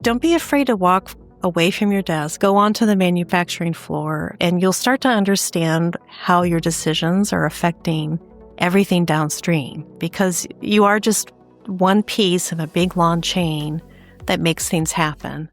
Don't be afraid to walk away from your desk, go onto the manufacturing floor, and you'll start to understand how your decisions are affecting everything downstream, because you are just one piece of a big long chain that makes things happen.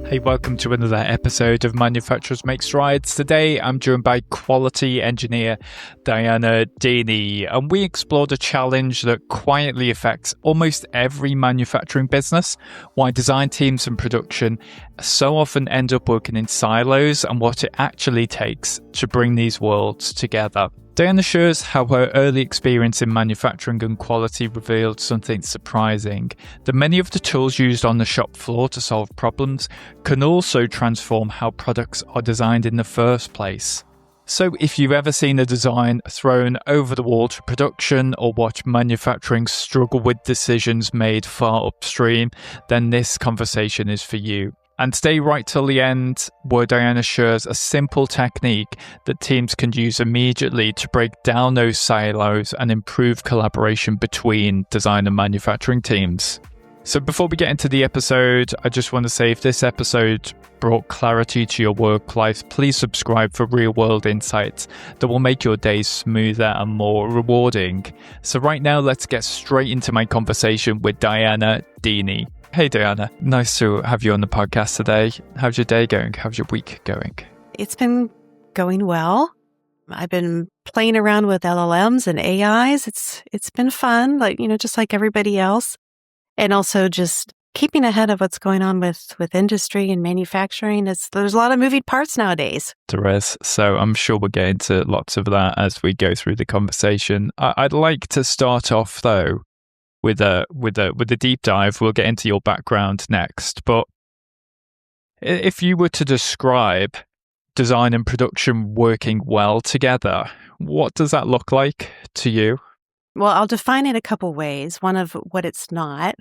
Hey, welcome to another episode of Manufacturers Make Strides. Today, I'm joined by quality engineer Dianna Deeney, and we explored a challenge that quietly affects almost every manufacturing business, why design teams and production so often end up working in silos, and what it actually takes to bring these worlds together. Dianna shares how her early experience in manufacturing and quality revealed something surprising, that many of the tools used on the shop floor to solve problems can also transform how products are designed in the first place. So if you've ever seen a design thrown over the wall to production or watched manufacturing struggle with decisions made far upstream, then this conversation is for you. And stay right till the end, where Dianna shares a simple technique that teams can use immediately to break down those silos and improve collaboration between design and manufacturing teams. So before we get into the episode, I just want to say if this episode brought clarity to your work life, please subscribe for real-world insights that will make your days smoother and more rewarding. So right now, let's get straight into my conversation with Dianna Deeney. Hey Dianna, nice to have you on the podcast today. How's your day going? How's your week going? It's been going well. I've been playing around with LLMs and AIs. It's been fun, just like everybody else. And also just keeping ahead of what's going on with industry and manufacturing. There's a lot of moving parts nowadays. There is. So I'm sure we'll get into lots of that as we go through the conversation. I'd like to start off though with a deep dive. We'll get into your background next. But if you were to describe design and production working well together, what does that look like to you? Well, I'll define it a couple ways. One of what it's not,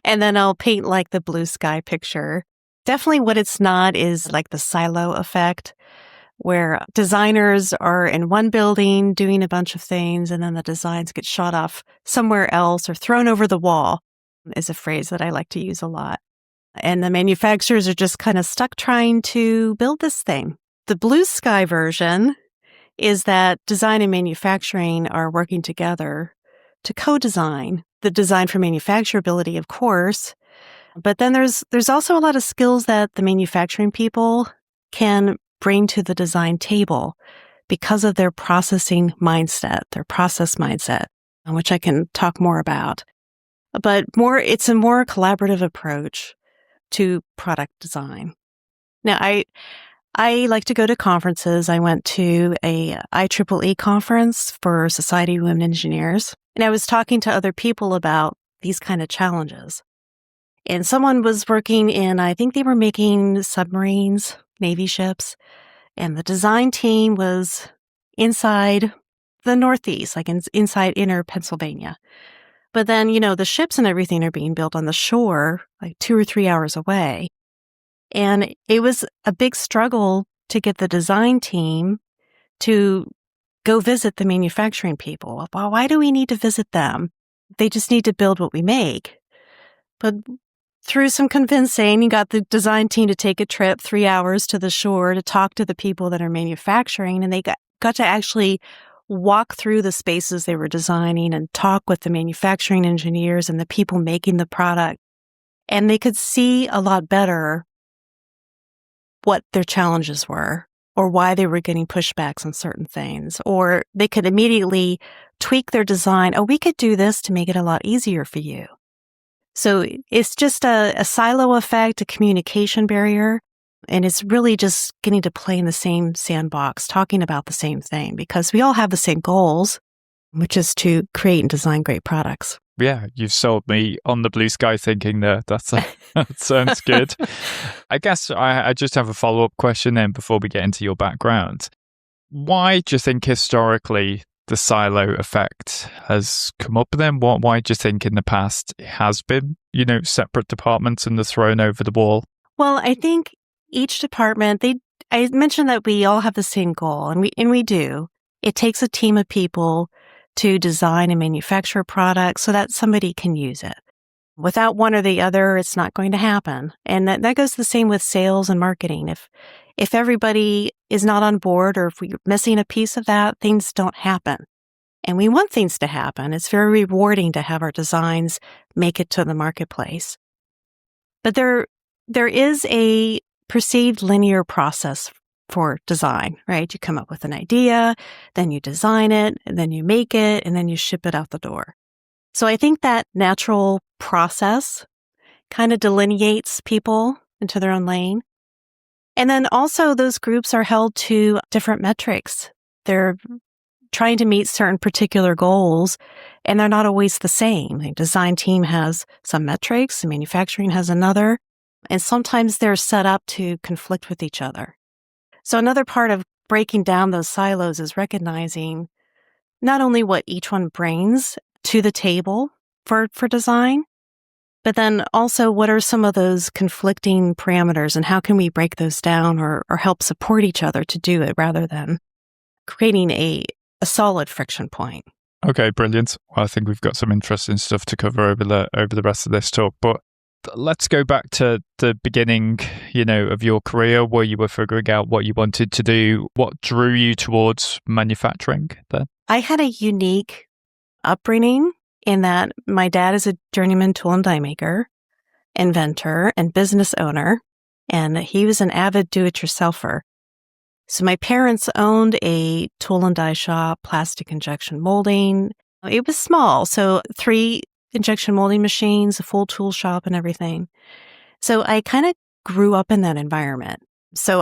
and then I'll paint like the blue sky picture. Definitely what it's not is like the silo effect, where designers are in one building doing a bunch of things, and then the designs get shot off somewhere else or thrown over the wall, is a phrase that I like to use a lot. And the manufacturers are just kind of stuck trying to build this thing. The blue sky version is that design and manufacturing are working together to co-design. The design for manufacturability, of course, but then there's also a lot of skills that the manufacturing people can bring to the design table because of their processing mindset, their process mindset, which I can talk more about. But it's a more collaborative approach to product design. Now, I like to go to conferences. I went to a IEEE conference for Society of Women Engineers, and I was talking to other people about these kind of challenges. And someone was working I think they were making submarines, Navy ships, and the design team was inside the Northeast, like inside inner Pennsylvania. But then, the ships and everything are being built on the shore, like 2 or 3 hours away. And it was a big struggle to get the design team to go visit the manufacturing people. Well, why do we need to visit them? They just need to build what we make. But through some convincing, you got the design team to take a trip 3 hours to the shore to talk to the people that are manufacturing, and they got to actually walk through the spaces they were designing and talk with the manufacturing engineers and the people making the product. And they could see a lot better what their challenges were or why they were getting pushbacks on certain things. Or they could immediately tweak their design. Oh, we could do this to make it a lot easier for you. So it's just a silo effect, a communication barrier, and it's really just getting to play in the same sandbox, talking about the same thing, because we all have the same goals, which is to create and design great products. Yeah, you've sold me on the blue sky thinking there. That sounds good. I guess I just have a follow-up question then before we get into your background. Why do you think historically the silo effect has come up then? Why do you think in the past it has been, separate departments and they're thrown over the wall? Well, I think each department, I mentioned that we all have the same goal, and we do. It takes a team of people to design and manufacture a product so that somebody can use it. Without one or the other, it's not going to happen. And that goes the same with sales and marketing. If everybody is not on board or if we're missing a piece of that, things don't happen. And we want things to happen. It's very rewarding to have our designs make it to the marketplace. But there is a perceived linear process for design, right? You come up with an idea, then you design it, and then you make it, and then you ship it out the door. So I think that natural process kind of delineates people into their own lane. And then also those groups are held to different metrics. They're trying to meet certain particular goals, and they're not always the same. The design team has some metrics, the manufacturing has another, and sometimes they're set up to conflict with each other. So another part of breaking down those silos is recognizing not only what each one brings to the table for design, but then also what are some of those conflicting parameters and how can we break those down or help support each other to do it rather than creating a solid friction point. Okay, brilliant. Well, I think we've got some interesting stuff to cover over the rest of this talk, but let's go back to the beginning, of your career where you were figuring out what you wanted to do. What drew you towards manufacturing then? I had a unique upbringing in that my dad is a journeyman tool and die maker, inventor, and business owner, and he was an avid do-it-yourselfer. So my parents owned a tool and die shop, plastic injection molding. It was small, so 3 injection molding machines, a full tool shop and everything. So I kind of grew up in that environment. So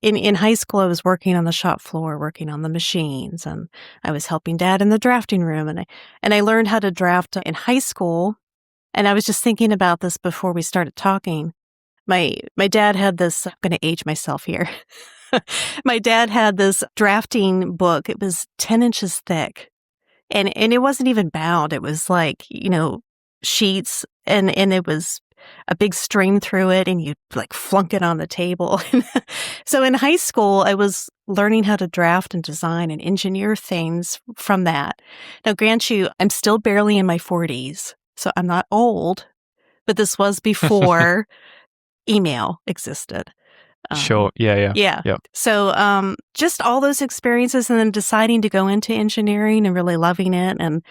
in high school, I was working on the shop floor, working on the machines, and I was helping Dad in the drafting room. And I learned how to draft in high school. And I was just thinking about this before we started talking. My dad had this, I'm going to age myself here. My dad had this drafting book. It was 10 inches thick. And it wasn't even bound. It was like, sheets and it was a big string through it and you like flunk it on the table. So in high school, I was learning how to draft and design and engineer things from that. Now, grant you, I'm still barely in my 40s, so I'm not old, but this was before email existed. Sure. Yeah. So just all those experiences and then deciding to go into engineering and really loving it and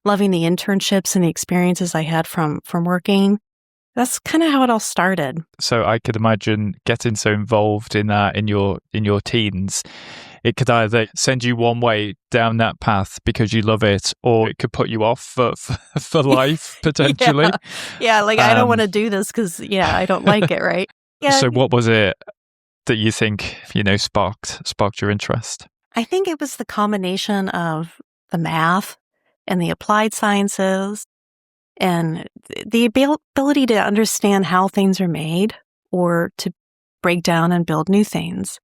loving the internships and the experiences I had from working. That's kind of how it all started. So I could imagine getting so involved in that in your teens. It could either send you one way down that path because you love it, or it could put you off for life potentially. Yeah, like I don't want to do this because I don't like it, right? Yeah. So what was it that you think, sparked your interest? I think it was the combination of the math and the applied sciences and the ability to understand how things are made or to break down and build new things.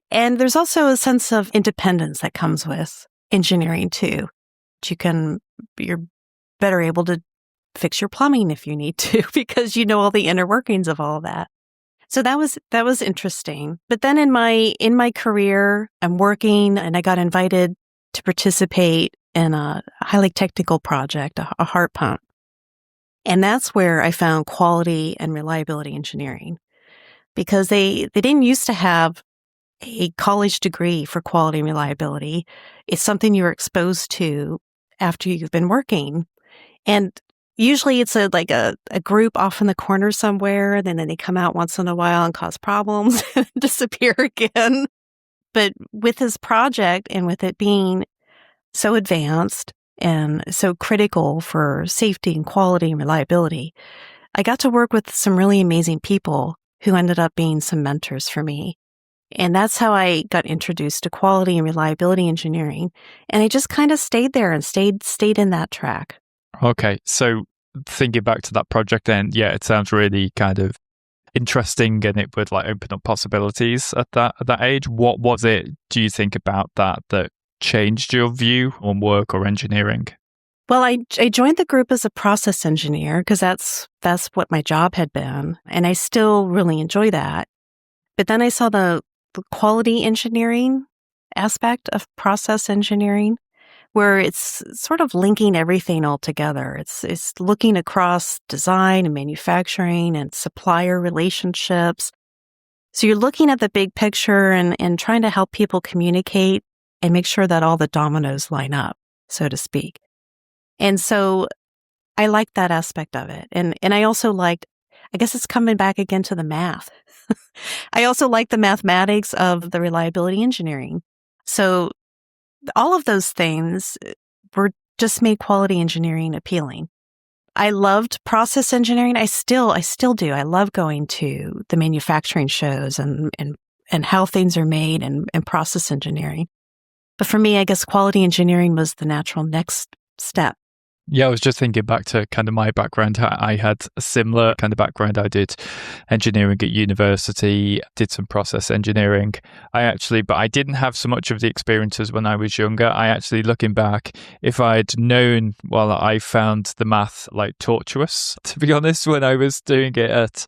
And there's also a sense of independence that comes with engineering too. You're better able to fix your plumbing if you need to because you know all the inner workings of all of that. So that was interesting. But then in my career, I'm working and I got invited to participate in a highly technical project, a heart pump. And that's where I found quality and reliability engineering because they didn't used to have a college degree for quality and reliability. It's something you're exposed to after you've been working. And usually it's a group off in the corner somewhere, and then they come out once in a while and cause problems and disappear again. But with this project and with it being so advanced and so critical for safety and quality and reliability, I got to work with some really amazing people who ended up being some mentors for me. And that's how I got introduced to quality and reliability engineering. And I just kind of stayed there and stayed in that track. Okay. So thinking back to that project then, yeah, it sounds really kind of interesting and it would open up possibilities at that age. What was it, do you think, about that changed your view on work or engineering? Well, I joined the group as a process engineer because that's what my job had been. And I still really enjoy that. But then I saw the quality engineering aspect of process engineering, where it's sort of linking everything all together. It's looking across design and manufacturing and supplier relationships. So you're looking at the big picture and trying to help people communicate and make sure that all the dominoes line up, so to speak. And so I liked that aspect of it. And I also liked, I guess it's coming back again to the math. I also like the mathematics of the reliability engineering. So all of those things were just made quality engineering appealing. I loved process engineering. I still do. I love going to the manufacturing shows and how things are made and process engineering. But for me, I guess quality engineering was the natural next step. Yeah, I was just thinking back to kind of my background. I had a similar kind of background. I did engineering at university, did some process engineering. But I didn't have so much of the experiences when I was younger. I actually, looking back, if I'd known, well, I found the math like tortuous, to be honest, when I was doing it at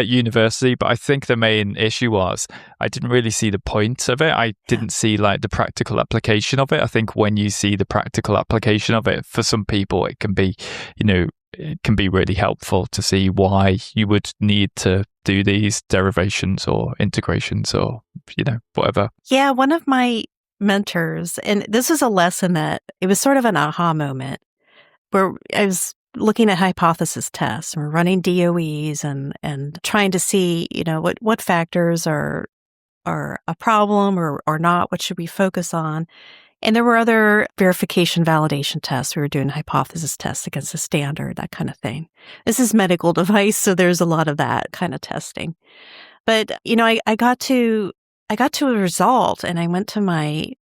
university. But I think the main issue was I didn't really see the point of it. I didn't see like the practical application of it. I think when you see the practical application of it, for some people, it can be, it can be really helpful to see why you would need to do these derivations or integrations or, whatever. Yeah, one of my mentors, and this was a lesson that it was sort of an aha moment where I was looking at hypothesis tests and we're running DOEs and trying to see, what factors are a problem or not, what should we focus on. And there were other verification validation tests. We were doing hypothesis tests against the standard, that kind of thing. This is medical device, so there's a lot of that kind of testing. But, I got to a result and I went to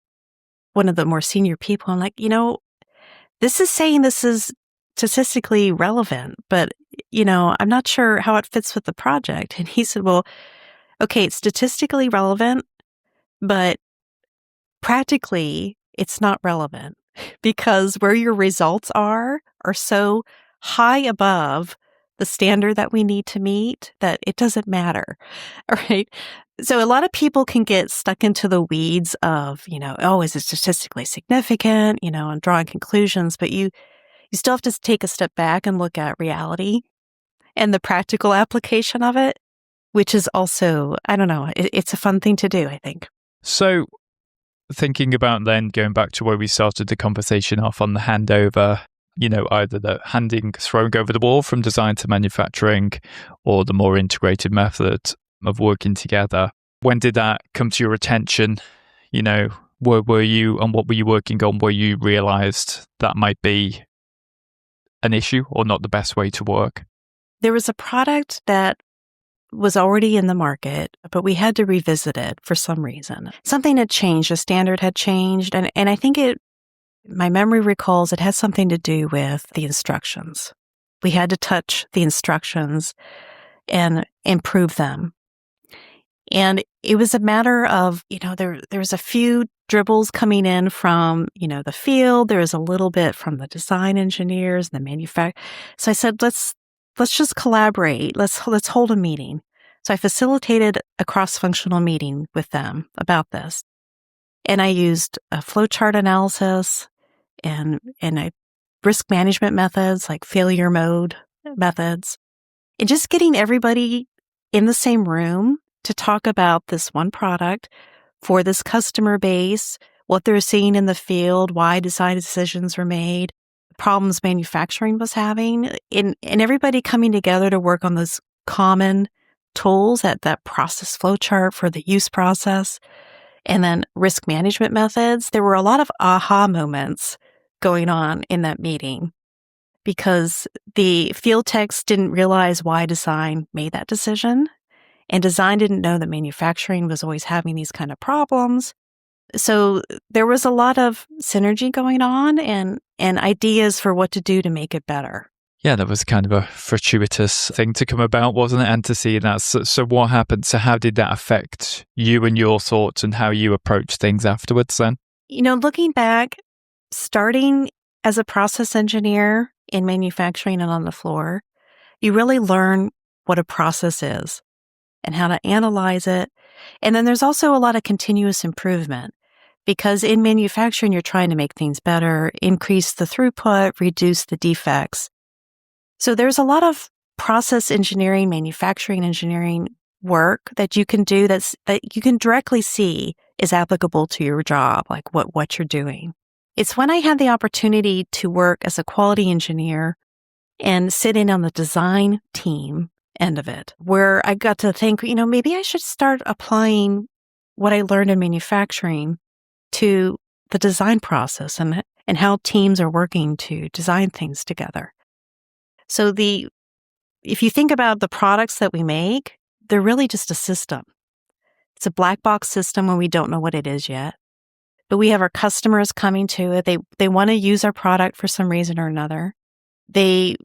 one of the more senior people. I'm like, this is saying this is statistically relevant, but, I'm not sure how it fits with the project. And he said, well, okay, it's statistically relevant, but practically it's not relevant because where your results are so high above the standard that we need to meet that it doesn't matter. All right. So a lot of people can get stuck into the weeds of, is it statistically significant, and drawing conclusions, but you still have to take a step back and look at reality and the practical application of it, which is also, I don't know, it's a fun thing to do, I think. So thinking about then going back to where we started the conversation off on the handover, either the throwing over the wall from design to manufacturing or the more integrated method of working together. When did that come to your attention? Where were you and what were you working on where you realized that might be an issue or not the best way to work? There was a product that was already in the market, but we had to revisit it for some reason. Something had changed, a standard had changed, and I think my memory recalls it had something to do with the instructions. We had to touch the instructions and improve them. And it was a matter of, there was a few dribbles coming in from, the field. There was a little bit from the design engineers, the manufacturer. So I said, let's just collaborate. Let's hold a meeting. So I facilitated a cross-functional meeting with them about this. And I used a flowchart analysis and risk management methods like failure mode methods, and just getting everybody in the same room to talk about this one product for this customer base, what they're seeing in the field, why design decisions were made, problems manufacturing was having, and everybody coming together to work on those common tools, that process flowchart for the use process, and then risk management methods. There were a lot of aha moments going on in that meeting because the field techs didn't realize why design made that decision, and design didn't know that manufacturing was always having these kind of problems. So there was a lot of synergy going on and ideas for what to do to make it better. Yeah, that was kind of a fortuitous thing to come about, wasn't it? And to see that. So what happened? So how did that affect you and your thoughts and how you approached things afterwards then? Looking back, starting as a process engineer in manufacturing and on the floor, you really learn what a process is and how to analyze it. And then there's also a lot of continuous improvement because in manufacturing, you're trying to make things better, increase the throughput, reduce the defects. So there's a lot of process engineering, manufacturing engineering work that you can do that you can directly see is applicable to your job, like what you're doing. It's when I had the opportunity to work as a quality engineer and sit in on the design team end of it, where I got to think, maybe I should start applying what I learned in manufacturing to the design process and how teams are working to design things together. So if you think about the products that we make, they're really just a system. It's a black box system when we don't know what it is yet. But we have our customers coming to it. They want to use our product for some reason or another. They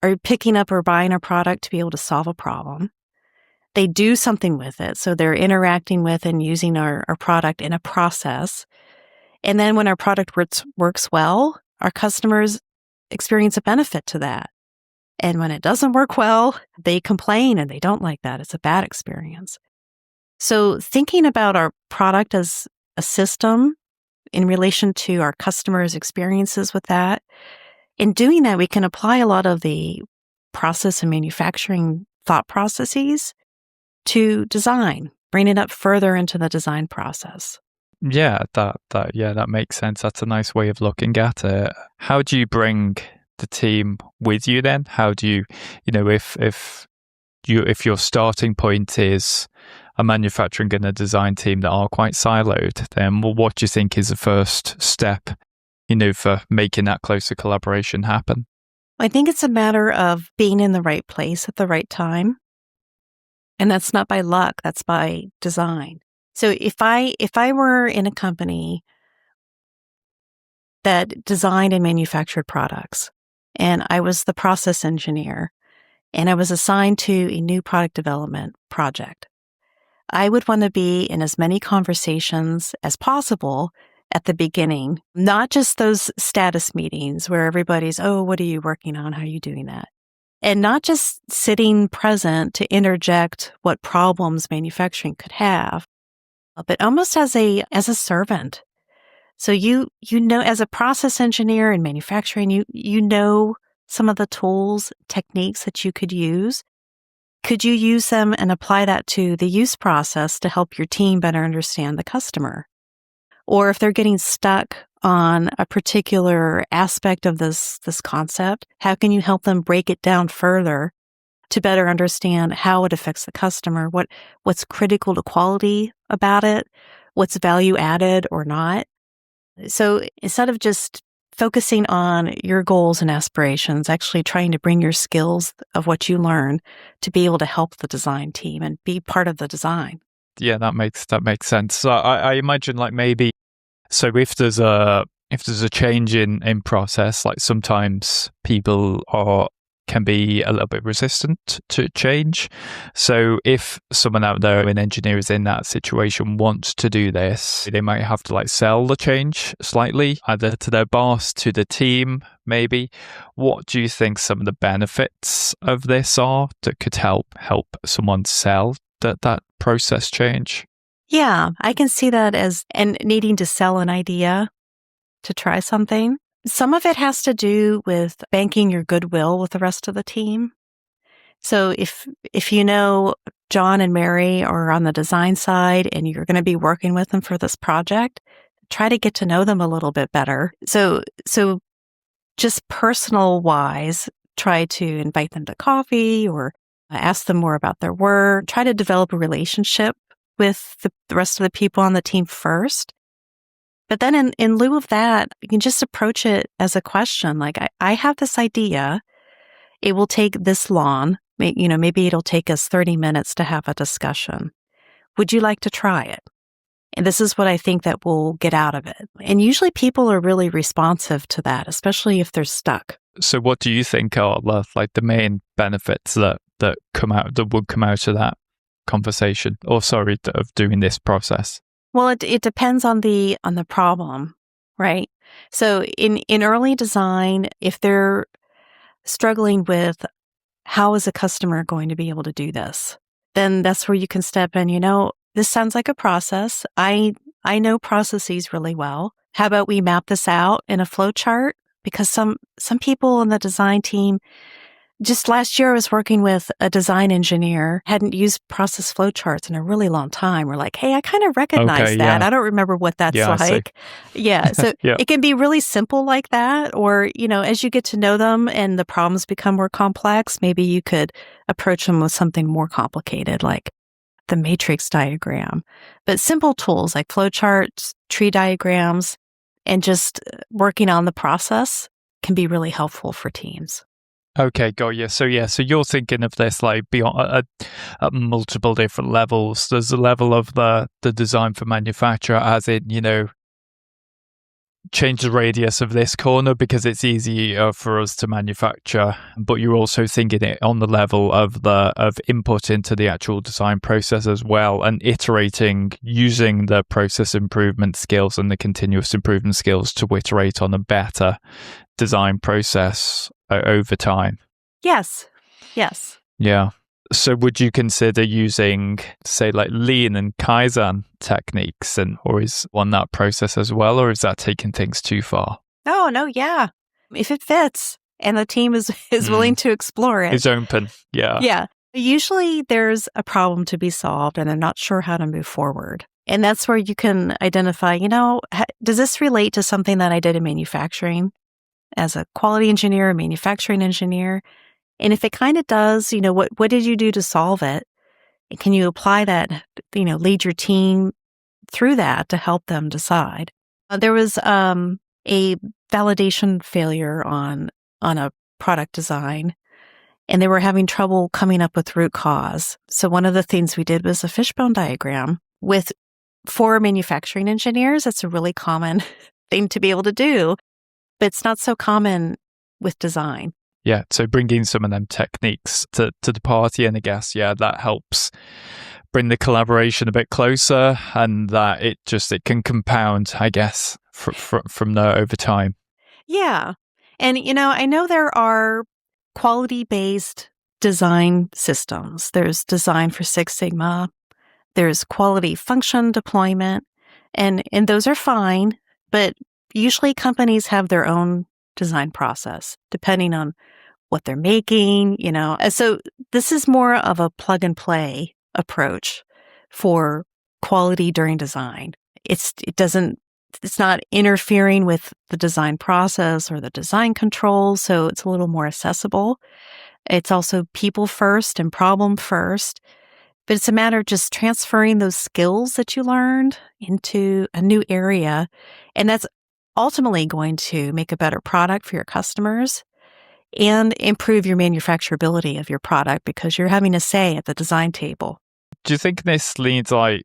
are picking up or buying our product to be able to solve a problem. They do something with it. So they're interacting with and using our product in a process. And then when our product works well, our customers experience a benefit to that. And when it doesn't work well, they complain and they don't like that. It's a bad experience. So thinking about our product as a system in relation to our customers' experiences with that, in doing that, we can apply a lot of the process and manufacturing thought processes to design, bring it up further into the design process. Yeah, that makes sense. That's a nice way of looking at it. How do you bring the team with you then? How do you, if your starting point is a manufacturing and a design team that are quite siloed, then what do you think is the first step, for making that closer collaboration happen? I think it's a matter of being in the right place at the right time. And that's not by luck, that's by design. So if I were in a company that designed and manufactured products, and I was the process engineer, and I was assigned to a new product development project, I would want to be in as many conversations as possible at the beginning, not just those status meetings where everybody's, oh, what are you working on? How are you doing that? And not just sitting present to interject what problems manufacturing could have, but almost as a servant. So you know, as a process engineer in manufacturing, you know some of the tools, techniques that you could use. Could you use them and apply that to the use process to help your team better understand the customer? Or if they're getting stuck on a particular aspect of this concept, how can you help them break it down further to better understand how it affects the customer, what's critical to quality about it, what's value added or not? So instead of just focusing on your goals and aspirations, actually trying to bring your skills of what you learn to be able to help the design team and be part of the design. Yeah, that makes sense. So I imagine maybe, so if there's a change in process, sometimes people can be a little bit resistant to change. So if someone out there, an engineer, is in that situation, wants to do this, they might have to sell the change slightly, either to their boss, to the team, maybe. What do you think some of the benefits of this are that could help someone sell that process change? Yeah, I can see that and needing to sell an idea to try something. Some of it has to do with banking your goodwill with the rest of the team. So if John and Mary are on the design side and you're going to be working with them for this project, try to get to know them a little bit better. So just personal wise, try to invite them to coffee or ask them more about their work. Try to develop a relationship with the rest of the people on the team first. But then in lieu of that, you can just approach it as a question. I have this idea. It will take this long. Maybe it'll take us 30 minutes to have a discussion. Would you like to try it? And this is what I think that we'll get out of it. And usually people are really responsive to that, especially if they're stuck. So what do you think are the main benefits that would come out of that conversation, of doing this process? Well, it depends on the problem, right? So in early design, if they're struggling with how is a customer going to be able to do this, then that's where you can step in. This sounds like a process. I I know processes really well. How about we map this out in a flow chart? Because some people on the design team, just last year I was working with a design engineer, hadn't used process flow charts in a really long time. We're like, hey, I kind of recognize Okay, that. yeah. I don't remember what that's Yeah, I see. like. Yeah. So Yeah. it can be really simple like that. Or, as you get to know them and the problems become more complex, maybe you could approach them with something more complicated, like the matrix diagram. But simple tools like flowcharts, tree diagrams, and just working on the process can be really helpful for teams. Okay, got you. So you're thinking of this like beyond at multiple different levels. There's a level of the design for manufacture, as in, change the radius of this corner because it's easier for us to manufacture. But you're also thinking it on the level of input into the actual design process as well, and iterating using the process improvement skills and the continuous improvement skills to iterate on a better design process over time. Yes. Yeah. So would you consider using, say, like Lean and Kaizen techniques, or is on that process as well, or is that taking things too far? Oh, no, yeah. If it fits and the team is willing to explore it. It's open, yeah. Yeah. Usually there's a problem to be solved and I'm not sure how to move forward. And that's where you can identify, does this relate to something that I did in manufacturing as a quality engineer, a manufacturing engineer? And if it kind of does, what did you do to solve it? And can you apply that, lead your team through that to help them decide? There was a validation failure on a product design, and they were having trouble coming up with root cause. So one of the things we did was a fishbone diagram for manufacturing engineers. That's a really common thing to be able to do, but it's not so common with design. Yeah, so bringing some of them techniques to the party, and I guess, that helps bring the collaboration a bit closer, and that it can compound, I guess, from there over time. Yeah. And, I know there are quality-based design systems. There's design for Six Sigma. There's quality function deployment, and those are fine, but usually companies have their own design process, depending on what they're making, So this is more of a plug and play approach for quality during design. It's not interfering with the design process or the design controls, so it's a little more accessible. It's also people first and problem first, but it's a matter of just transferring those skills that you learned into a new area, and that's ultimately going to make a better product for your customers and improve your manufacturability of your product because you're having a say at the design table. Do you think this needs like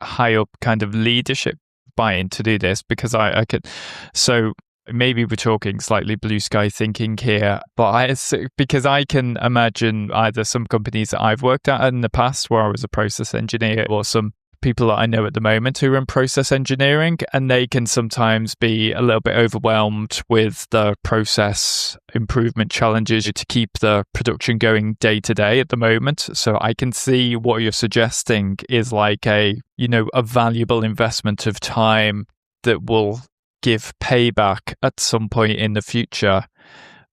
high up kind of leadership buy-in to do this? Because I could, so maybe we're talking slightly blue sky thinking here, but because I can imagine either some companies that I've worked at in the past where I was a process engineer, or some people that I know at the moment who are in process engineering, and they can sometimes be a little bit overwhelmed with the process improvement challenges to keep the production going day to day at the moment. So I can see what you're suggesting is like a valuable investment of time that will give payback at some point in the future,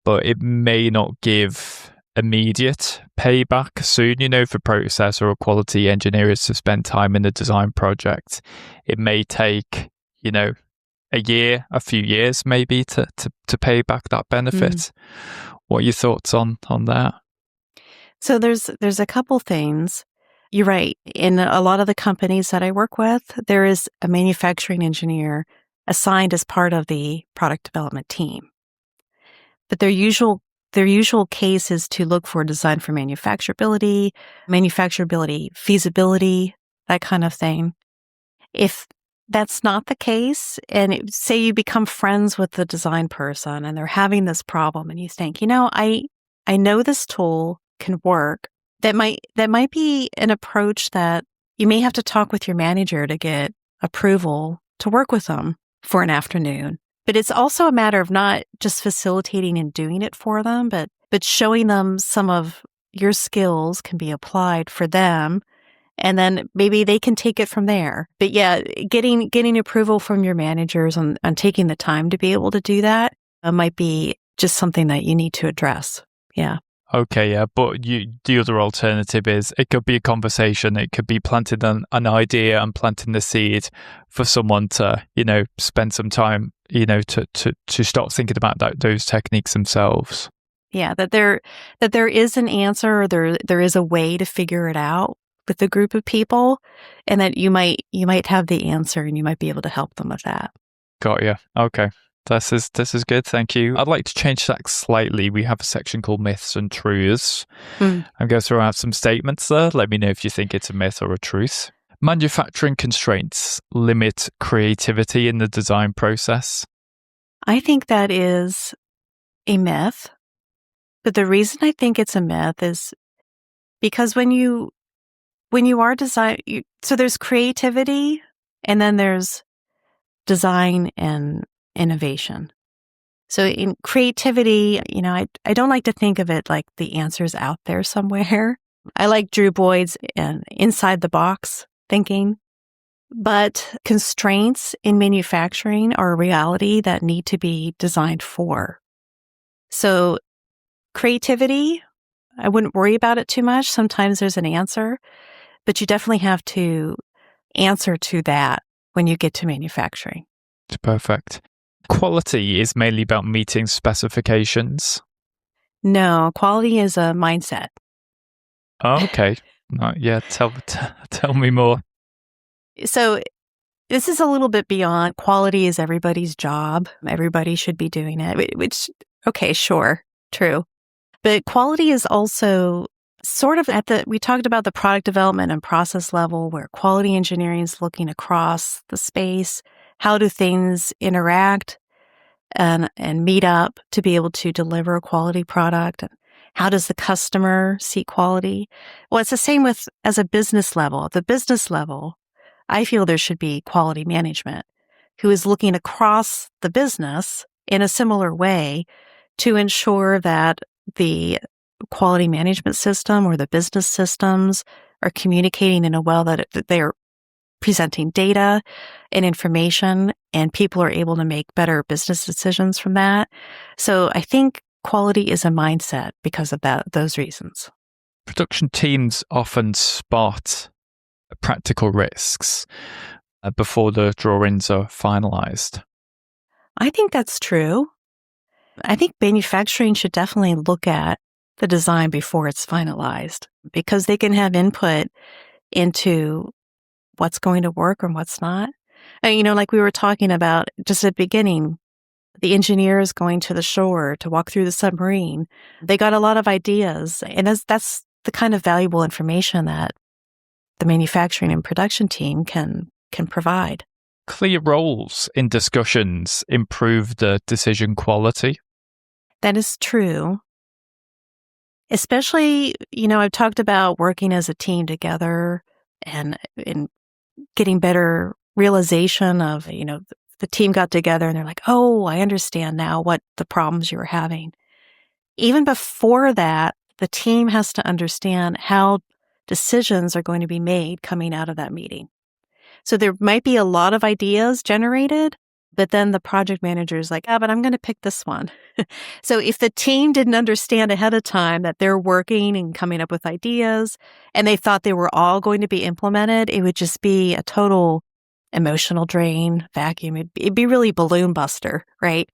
but it may not give immediate payback soon, for process or quality engineers to spend time in the design project. It may take, a year, a few years maybe to pay back that benefit. What are your thoughts on that? So there's a couple things. You're right. In a lot of the companies that I work with, there is a manufacturing engineer assigned as part of the product development team. But their usual case is to look for design for manufacturability, feasibility, that kind of thing. If that's not the case, and say you become friends with the design person and they're having this problem and you think, I know this tool can work, that might be an approach that you may have to talk with your manager to get approval to work with them for an afternoon. But it's also a matter of not just facilitating and doing it for them, but showing them some of your skills can be applied for them And then maybe they can take it from there. But yeah, getting approval from your managers on taking the time to be able to do that might be just something that you need to address. Yeah. Okay, yeah, but the other alternative is it could be a conversation. It could be planting an idea and planting the seed for someone to, spend some time, to start thinking about those techniques themselves. Yeah, that there is an answer, or there is a way to figure it out with a group of people, and that you might have the answer and you might be able to help them with that. Got you. Okay. This is good, thank you. I'd like to change that slightly. We have a section called Myths and Truths. I'm going to throw out some statements there. Let me know if you think it's a myth or a truth. Manufacturing constraints limit creativity in the design process. I think that is a myth. But the reason I think it's a myth is because when you are design, so there's creativity and then there's design and innovation. So in creativity, I don't like to think of it like the answer's out there somewhere. I like Drew Boyd's inside the box thinking. But constraints in manufacturing are a reality that need to be designed for. So creativity, I wouldn't worry about it too much. Sometimes there's an answer, but you definitely have to answer to that when you get to manufacturing. Perfect. Quality is mainly about meeting specifications. No, quality is a mindset. Oh, okay. Yeah, tell me more. So this is a little bit beyond we is everybody's job. Everybody should be doing it, which, okay, sure, true. But quality is also sort of we talked about the product development and process level where quality engineering is looking across the space. How do things interact and meet up to be able to deliver a quality product? And how does the customer see quality? Well, it's the same as a business level. At the business level, I feel there should be quality management who is looking across the business in a similar way to ensure that the quality management system or the business systems are communicating in a way that they're presenting data and information, and people are able to make better business decisions from that. So I think quality is a mindset because of those reasons. Production teams often spot practical risks before the drawings are finalized. I think that's true. I think manufacturing should definitely look at the design before it's finalized because they can have input into what's going to work and what's not. And, like we were talking about just at the beginning, the engineers going to the shore to walk through the submarine, they got a lot of ideas. And that's the kind of valuable information that the manufacturing and production team can provide. Clear roles in discussions improve the decision quality. That is true. Especially, I've talked about working as a team together and getting better realization of, the team got together and they're like, oh, I understand now what the problems you were having. Even before that, the team has to understand how decisions are going to be made coming out of that meeting. So there might be a lot of ideas generated, but then the project manager is like, but I'm going to pick this one. So if the team didn't understand ahead of time that they're working and coming up with ideas and they thought they were all going to be implemented, it would just be a total emotional drain, vacuum. It'd be really balloon buster, right?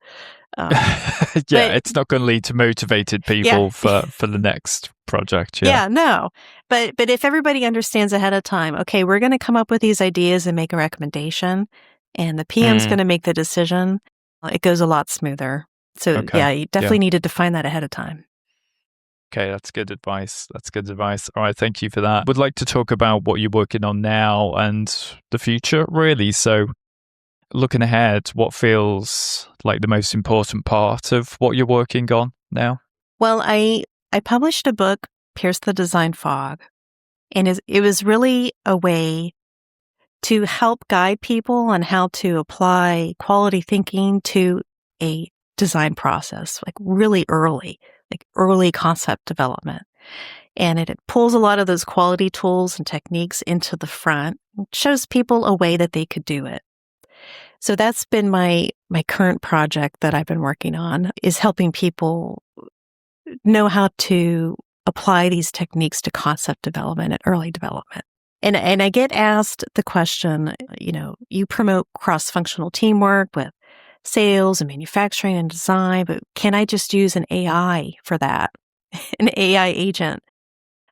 It's not going to lead to motivated people for the next project. Yeah, no. But if everybody understands ahead of time, okay, we're going to come up with these ideas and make a recommendation, and the PM's going to make the decision, it goes a lot smoother. So you definitely need to define that ahead of time. Okay, that's good advice. All right, thank you for that. Would like to talk about what you're working on now and the future, really. So looking ahead, what feels like the most important part of what you're working on now? Well, I published a book, Pierce the Design Fog, and it was really a way to help guide people on how to apply quality thinking to a design process, like really early concept development. And it pulls a lot of those quality tools and techniques into the front, and shows people a way that they could do it. So that's been my current project that I've been working on, is helping people know how to apply these techniques to concept development and early development. And I get asked the question, you promote cross-functional teamwork with sales and manufacturing and design, but can I just use an AI for that? An AI agent?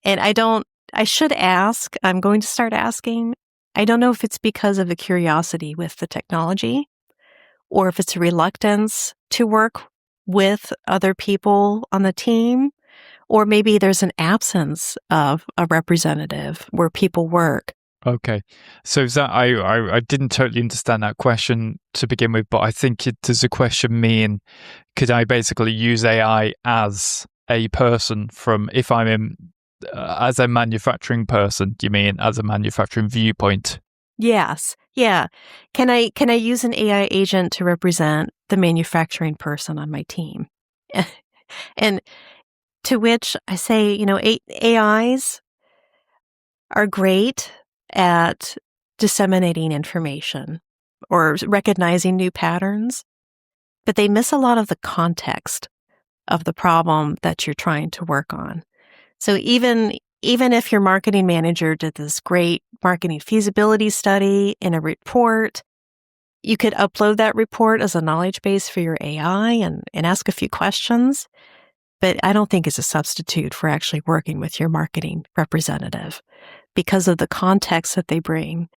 And I should ask, I'm going to start asking. I don't know if it's because of a curiosity with the technology or if it's a reluctance to work with other people on the team, or maybe there's an absence of a representative where people work. Okay. So is that, I didn't totally understand that question to begin with, but I think does the question mean, could I basically use AI as a person if I'm in, as a manufacturing person, do you mean as a manufacturing viewpoint? Yes. Yeah. Can I use an AI agent to represent the manufacturing person on my team? And to which I say, AIs are great at disseminating information or recognizing new patterns, but they miss a lot of the context of the problem that you're trying to work on. So even if your marketing manager did this great marketing feasibility study in a report, you could upload that report as a knowledge base for your AI and ask a few questions. But I don't think it's a substitute for actually working with your marketing representative because of the context that they bring.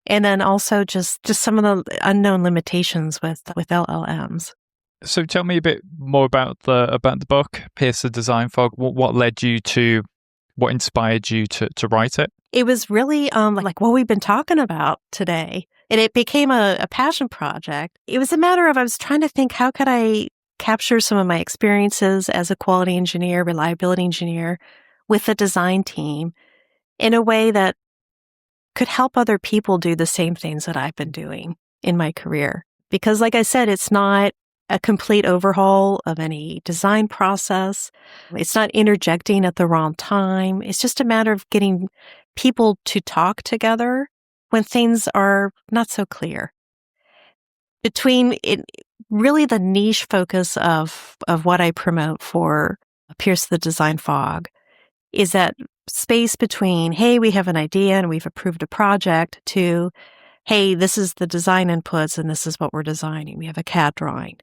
And then also just some of the unknown limitations with LLMs. So tell me a bit more about the book, Pierce the Design Fog. What led you to, what inspired you to write it? It was really like what we've been talking about today. And it became a passion project. It was a matter of, I was trying to think, how could I capture some of my experiences as a quality engineer, reliability engineer with the design team in a way that could help other people do the same things that I've been doing in my career. Because like I said, it's not a complete overhaul of any design process. It's not interjecting at the wrong time. It's just a matter of getting people to talk together when things are not so clear. Between it, really the niche focus of what I promote for Pierce the Design Fog is that space between, hey, we have an idea and we've approved a project, to, hey, this is the design inputs and this is what we're designing. We have a CAD drawing.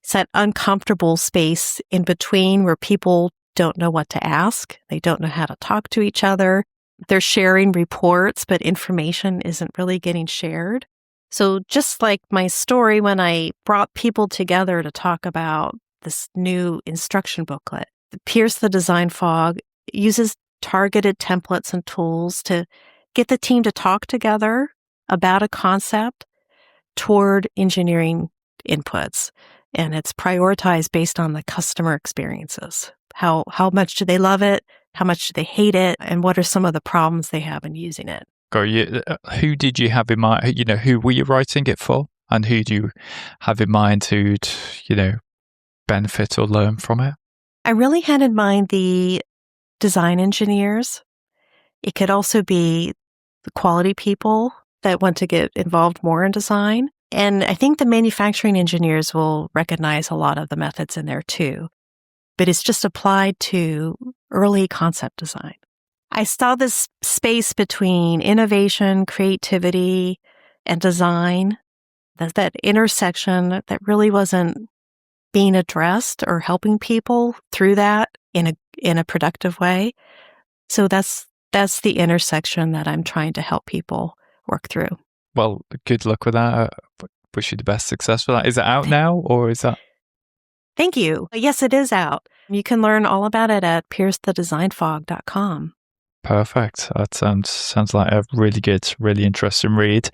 It's that uncomfortable space in between where people don't know what to ask. They don't know how to talk to each other. They're sharing reports, but information isn't really getting shared. So just like my story, when I brought people together to talk about this new instruction booklet, Pierce the Design Fog uses targeted templates and tools to get the team to talk together about a concept toward engineering inputs. And it's prioritized based on the customer experiences. How much do they love it? How much do they hate it? And what are some of the problems they have in using it? Who did you have in mind? Who were you writing it for? And who do you have in mind who'd, benefit or learn from it? I really had in mind the design engineers. It could also be the quality people that want to get involved more in design. And I think the manufacturing engineers will recognize a lot of the methods in there too. But it's just applied to early concept design. I saw this space between innovation, creativity, and design, that intersection that really wasn't being addressed or helping people through that in a productive way. So that's the intersection that I'm trying to help people work through. Well, good luck with that. Wish you the best success for that. Is it out now, or is that? Thank you. Yes, it is out. You can learn all about it at piercethedesignfog.com. Perfect. That sounds like a really good, really interesting read.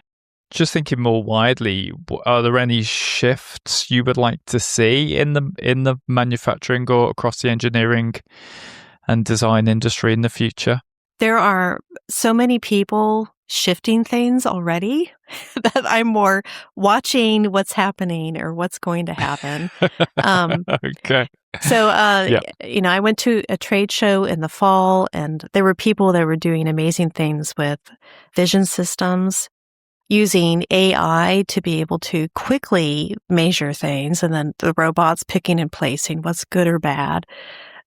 Just thinking more widely, are there any shifts you would like to see in the manufacturing or across the engineering and design industry in the future? There are so many people shifting things already that I'm more watching what's happening or what's going to happen. Okay. So, Yeah. I went to a trade show in the fall, and there were people that were doing amazing things with vision systems, using AI to be able to quickly measure things, and then the robots picking and placing what's good or bad.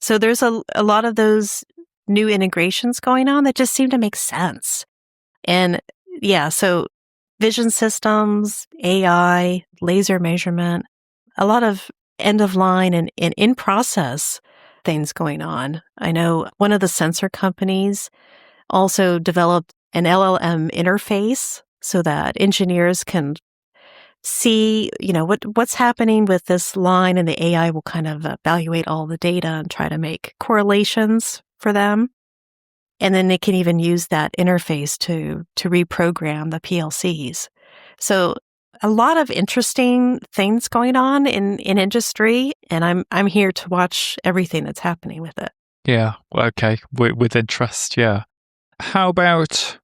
So there's a lot of those new integrations going on that just seem to make sense. And yeah, so vision systems, AI, laser measurement, a lot of end of line and in process things going on. I know one of the sensor companies also developed an LLM interface so that engineers can see, what's happening with this line, and the AI will kind of evaluate all the data and try to make correlations for them. And then they can even use that interface to reprogram the PLCs. So a lot of interesting things going on in industry, and I'm here to watch everything that's happening with it. Yeah. Okay. With interest. Yeah. How about,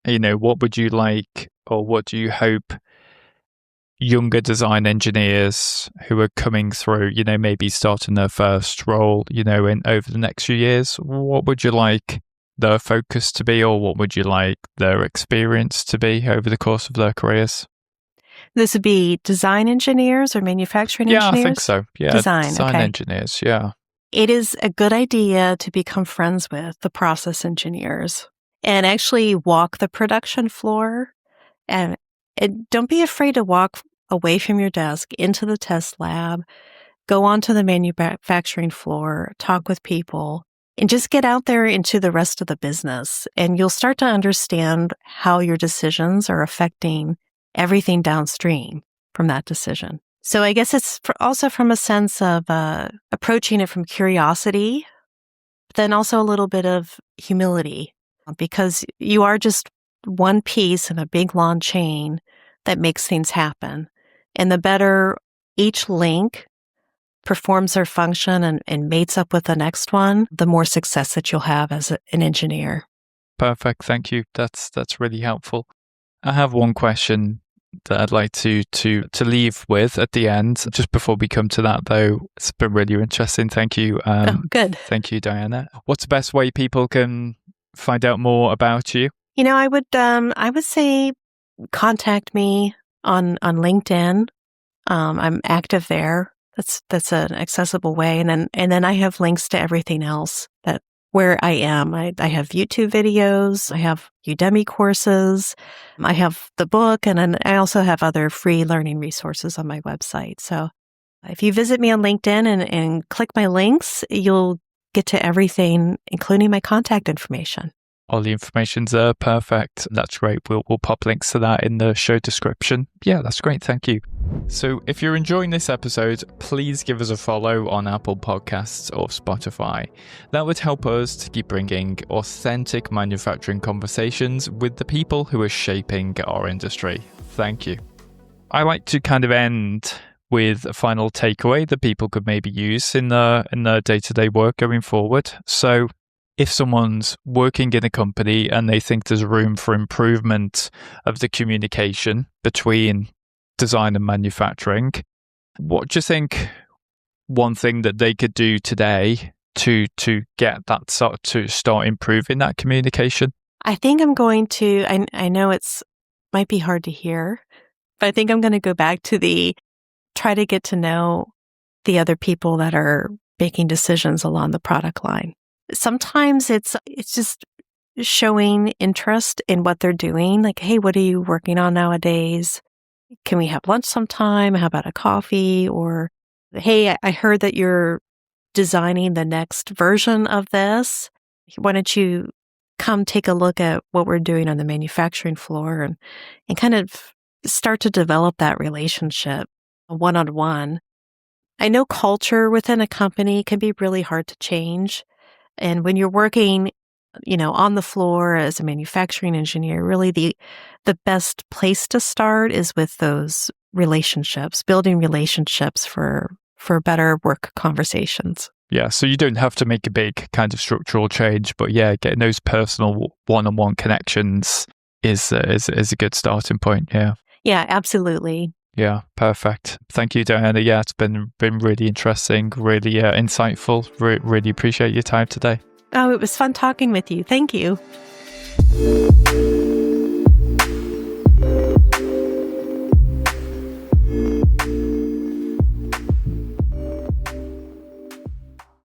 what would you like, or what do you hope younger design engineers who are coming through, maybe starting their first role, in over the next few years, what would you like their focus to be, or what would you like their experience to be over the course of their careers? This would be design engineers or manufacturing Yeah, engineers? I think so. Yeah, Design, okay. engineers. Yeah. It is a good idea to become friends with the process engineers and actually walk the production floor. And don't be afraid to walk away from your desk into the test lab, go onto the manufacturing floor, talk with people, and just get out there into the rest of the business. And you'll start to understand how your decisions are affecting everything downstream from that decision. So I guess it's also from a sense of approaching it from curiosity, but then also a little bit of humility, because you are just one piece in a big long chain that makes things happen. And the better each link performs their function and mates up with the next one, the more success that you'll have as an engineer. Perfect. Thank you. That's really helpful. I have one question that I'd like to leave with at the end. Just before we come to that, though, it's been really interesting. Thank you. Good. Thank you, Dianna. What's the best way people can find out more about you? I would say contact me on LinkedIn. I'm active there. That's an accessible way. And then I have links to everything else that where I am. I have YouTube videos. I have Udemy courses. I have the book, and then I also have other free learning resources on my website. So if you visit me on LinkedIn and click my links, you'll get to everything, including my contact information. All the information's there. Perfect. That's great. We'll pop links to that in the show description. Yeah, that's great. Thank you. So if you're enjoying this episode, please give us a follow on Apple Podcasts or Spotify. That would help us to keep bringing authentic manufacturing conversations with the people who are shaping our industry. Thank you. I like to kind of end with a final takeaway that people could maybe use in their day-to-day work going forward. So if someone's working in a company and they think there's room for improvement of the communication between design and manufacturing, what do you think one thing that they could do today to get that to start improving that communication? I think I'm going to, I know it's might be hard to hear, but I think I'm going to go back to try to get to know the other people that are making decisions along the product line. Sometimes it's just showing interest in what they're doing. Like, hey, what are you working on nowadays? Can we have lunch sometime? How about a coffee? Or, hey, I heard that you're designing the next version of this. Why don't you come take a look at what we're doing on the manufacturing floor and kind of start to develop that relationship one-on-one. I know culture within a company can be really hard to change. And when you're working, on the floor as a manufacturing engineer, really the best place to start is with those relationships, building relationships for better work conversations. Yeah, so you don't have to make a big kind of structural change, but yeah, getting those personal one-on-one connections is a good starting point. Yeah. Yeah, absolutely. Yeah, perfect. Thank you, Dianna. Yeah, it's been really interesting, really insightful. Really appreciate your time today. Oh, it was fun talking with you. Thank you.